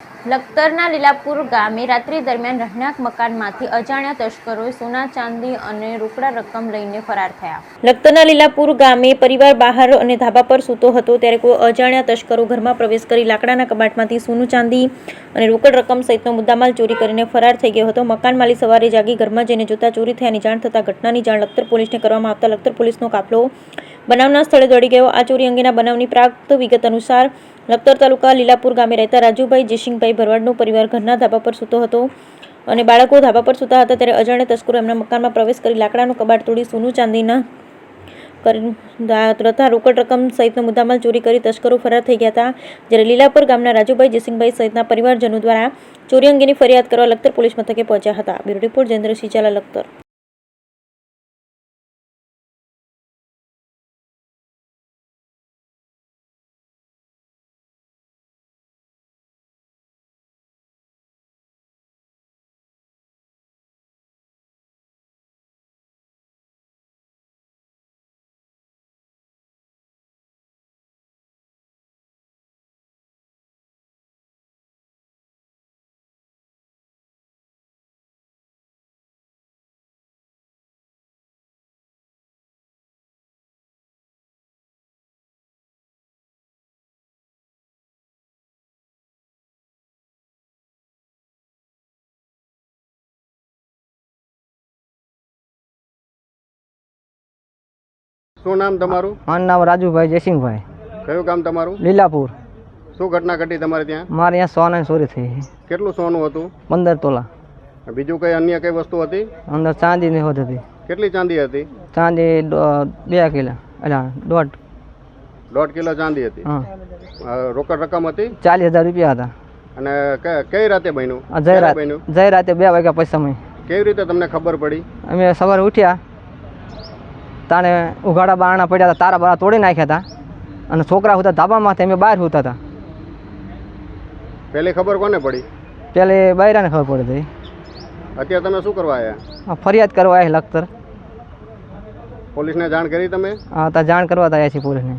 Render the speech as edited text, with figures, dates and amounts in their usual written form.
લખતરના લીલાપુર ગામે રાત્રિ દરમિયાન રહેણાંક મકાનમાંથી અજાણ્યા તસ્કરોએ સોના ચાંદી અને રોકડા રકમ લઈને ફરાર થયા. લખતરના લીલાપુર ગામે પરિવાર બહાર અને ધાબા પર સૂતો હતો ત્યારે કોઈ અજાણ્યા તસ્કરો ઘરમાં પ્રવેશ કરી લાકડાના કબાટમાંથી સોનું ચાંદી અને રોકડ રકમ સહિતનો મુદ્દામાલ ચોરી કરીને ફરાર થઈ ગયો હતો. મકાન માલિક સવારે જાગી ઘરમાં જઈને જોતા ચોરી થયાની જાણ થતાં ઘટનાની જાણ લખતર પોલીસને કરવામાં આવતા લખતર પોલીસનો કાફલો બનાવના સ્થળે દોડી ગયો. આ ચોરી અંગેના બનાવની પ્રાપ્ત વિગત અનુસાર લખતર તાલુકા લીલાપુર ગામે રહેતા રાજુભાઈ જયસિંહભાઈ ભરવાડનો પરિવાર ઘરના ધાબા પર સૂતો હતો અને બાળકો ધાબા પર સૂતા હતા ત્યારે અજાણ્યા તસ્કરો એમના મકાનમાં પ્રવેશ કરી લાકડાનું કબાટ તોડી સોનું ચાંદીના તથા રોકડ રકમ સહિતનો મુદ્દામાલ ચોરી કરી તસ્કરો ફરાર થઈ ગયા હતા. જ્યારે લીલાપુર ગામના રાજુભાઈ જયસિંહભાઈ સહિતના પરિવારજનો દ્વારા ચોરી અંગેની ફરિયાદ કરવા લખતર પોલીસ મથકે પહોંચ્યા હતા. Bureau report Jayendrasinh Jhala, Lakhtar. શું નામ તમારું? મારું નામ રાજુભાઈ જયસિંહભાઈ. કયું ગામ તમારું? લીલાપુર. શું ઘટના ઘટી તમારે ત્યાં? મારે અહીંયા સોનાની ચોરી થઈ. કેટલું સોનું હતું? 15 તોલા. બીજું કઈ અન્ય કઈ વસ્તુ હતી? અંદર ચાંદીની હોત હતી. કેટલી ચાંદી હતી? ચાંદી 2 કિલો, એટલે 1.5 કિલો ચાંદી હતી. હા. રોકડ રકમ હતી? 40,000 રૂપિયા હતા. અને કઈ રાતે બન્યું? જય રાતે 2 વાગ્યા પછી સમય. કેવી રીતે તમને ખબર પડી? અમે સવારે ઉઠ્યા તાને ઉઘાડા બારણા પડ્યા હતા, તારા બારા તોડી નાખ્યા હતા અને છોકરા હતા ધાબામાંથી, અમે બહાર સૂતા હતા. પહેલી ખબર કોને પડી? પેલે બૈરાને ખબર પડી હતી. અત્યારે તમે શું કરવા આવ્યા? ફરિયાદ કરવા આવ્યા લખતર. પોલીસને જાણ કરી તમે? હા, ત્યાં જાણ કરવા આવ્યા છીએ પોલીસને.